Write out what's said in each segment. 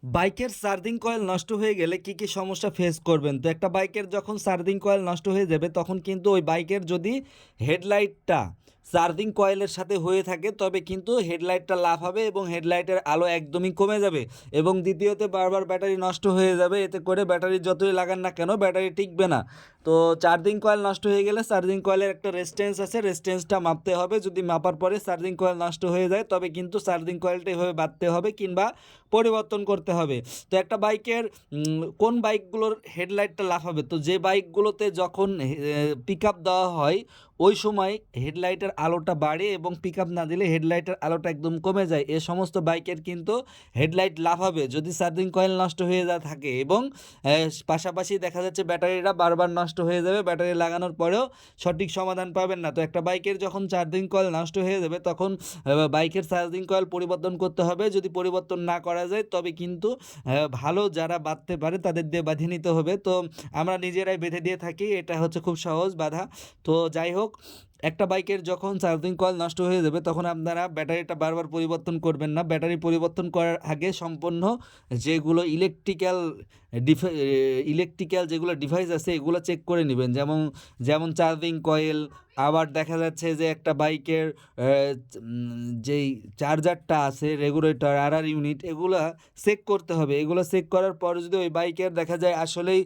বাইকের charging coil নষ্ট হয়ে গেলে কি কি সমস্যা ফেস করবেন? তো একটা বাইকের যখন চার্জিং কয়েল নষ্ট হয়ে যাবে তখন কিন্তু ওই বাইকের যদি হেডলাইটটা চার্জিং কয়েলের সাথে হয়ে থাকে তবে কিন্তু হেডলাইটটা লাফাবে এবং হেডলাইটের আলো একদমই কমে যাবে এবং দ্বিতীয়ত বারবার ব্যাটারি নষ্ট হয়ে যাবে। এতে করে ব্যাটারি যতই লাগান না কেন ব্যাটারি টিকবে না। তো চার্জিং কয়েল নষ্ট হয়ে গেলে চার্জিং কয়েলের একটা রেজিস্ট্যান্স আছে, রেজিস্ট্যান্সটা মাপতে হবে। যদি মাপার পরে চার্জিং কয়েল নষ্ট হয়ে যায় তবে কিন্তু চার্জিং কয়েলটা এভাবে বাঁধতে হবে কিংবা পরিবর্তন করতে হবে। তো একটা বাইকের কোন বাইকগুলোর হেডলাইটটা লাফাবে, তো যে বাইকগুলোতে যখন পিক আপ দেওয়া হয় ওই সময় হেডলাইটের আলোটা বাড়ে এবং পিক আপ না দিলে হেডলাইটের আলোটা একদম কমে যায়, এ সমস্ত বাইকের কিন্তু হেডলাইট লাফাবে যদি চার্জিং কয়েল নষ্ট হয়ে যা থাকে। এবং পাশাপাশি দেখা যাচ্ছে ব্যাটারিটা বারবার নষ্ট হয়ে যাবে, ব্যাটারি লাগানোর পরেও সঠিক সমাধান পাবেন না। তো একটা বাইকের যখন চার্জিং কয়েল নষ্ট হয়ে যাবে তখন বাইকের চার্জিং কয়েল পরিবর্তন করতে হবে। যদি পরিবর্তন না করা যায় তবে কিন্তু ভালো যারা বাঁধতে পারে তাদের দিয়ে বাঁধিয়ে নিতে হবে। তো আমরা নিজেরাই বেঁধে দিয়ে থাকি, এটা হচ্ছে খুব সহজ বাঁধা। তো যাই হোক, একটা বাইকের যখন চার্জিং কয়েল নষ্ট হয়ে যাবে তখন আপনারা ব্যাটারিটা বারবার পরিবর্তন করবেন না। ব্যাটারি পরিবর্তন করার আগে সম্পূর্ণ যেগুলো ইলেকট্রিক্যাল যেগুলো ডিভাইস আছে এগুলো চেক করে নেবেন, যেমন যেমন চার্জিং কয়েল। আবার দেখা যাচ্ছে যে একটা বাইকের যেই চার্জারটা আছে, রেগুলেটর, ইউনিট, এগুলা চেক করতে হবে। এগুলো চেক করার পর যদি ওই বাইকের দেখা যায় আসলেই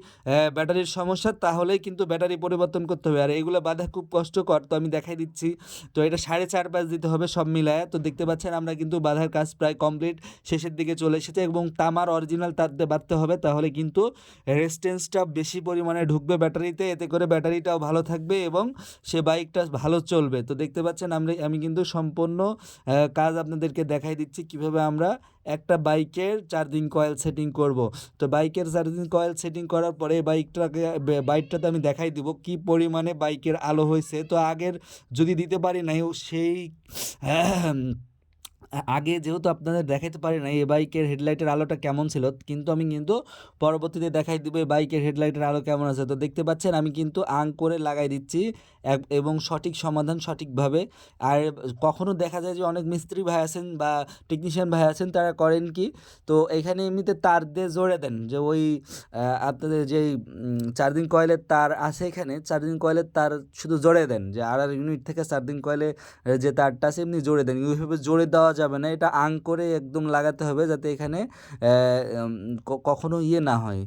ব্যাটারির সমস্যা, তাহলেই কিন্তু ব্যাটারি পরিবর্তন করতে হবে। আর এগুলো বাঁধা খুব কষ্টকর, তো আমি দেখাই দিচ্ছি। তো এটা 4.5 দিতে হবে সব মিলায়। তো দেখতে পাচ্ছেন আমরা কিন্তু বাঁধার কাজ প্রায় কমপ্লিট, শেষের দিকে চলে এসেছে এবং তামার অরিজিনাল তার দিয়ে বাঁধতে হবে, তাহলে কিন্তু রেজিস্ট্যান্সটা বেশি পরিমাণে ঢুকবে ব্যাটারিতে, এতে করে ব্যাটারিটাও ভালো থাকবে এবং সে বাইকটা ভালো চলবে। তো দেখতে পাচ্ছেন আমি কিন্তু সম্পূর্ণ কাজ আপনাদেরকে দেখাই দিচ্ছি কিভাবে আমরা একটা বাইকের চার্জিং কয়েল সেটিং করব। তো বাইকের চার্জিং কয়েল সেটিং করার পরে বাইকটাতে আমি দেখাই দিব কি পরিমাণে বাইকের আলো হয়েছে। তো আগের যদি দিতে পারি নাই সেই আগে যেহেতু আপনাদের দেখাইতে পারি না এই বাইকের হেডলাইটের আলোটা কেমন ছিল, কিন্তু আমি কিন্তু পরবর্তীতে দেখাই দিব এই বাইকের হেডলাইটের আলো কেমন আছে। তো দেখতে পাচ্ছেন আমি কিন্তু আং করে লাগাই দিচ্ছি এবং সঠিক সমাধান সঠিকভাবে। আর কখনো দেখা যায় যে অনেক মিস্ত্রি ভাই আছেন বা টেকনিশিয়ান ভাই আছেন, তারা করেন কি, তো এখানে এমনিতে তার দিয়ে জোড়ে দেন যে ওই আপনাদের যেই চার্জিং কয়েলের তার আছে, এখানে চার্জিং কয়েলের তার শুধু জোড়ে দেন, যে ইউনিট থেকে চার্জিং কয়েলে যে তারটা আছে এমনি জোড়ে দেন। ওইভাবে জোড়ে দেওয়া যাবে না, এটা আং করে একদম লাগাতে হবে যাতে এখানে কখনো না হয়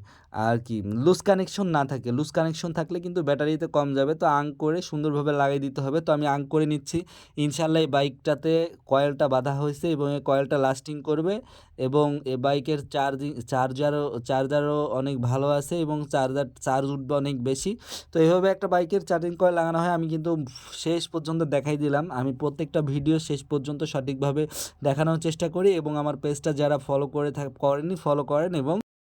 আর কি, লুজ কানেকশন না থাকে। লুজ কানেকশন থাকলে কিন্তু ব্যাটারিতে কম যাবে। তো আং করে সুন্দরভাবে লাগিয়ে দিতে হবে। তো আমি আং করে নিচ্ছি। ইনশাল্লাহ এই বাইকটাতে কয়েলটা বাঁধা হয়েছে এবং এই কয়েলটা লাস্টিং করবে এবং এ বাইকের চার্জারও অনেক ভালো আছে এবং চার্জ উঠবে অনেক বেশি। তো এইভাবে একটা বাইকের চার্জিং কয়েল লাগানো হয়। আমি কিন্তু শেষ পর্যন্ত দেখাই দিলাম, আমি প্রত্যেকটা ভিডিও শেষ পর্যন্ত সঠিকভাবে দেখানোর চেষ্টা করি এবং আমার পেজটা যারা ফলো করেনি ফলো করেন এবং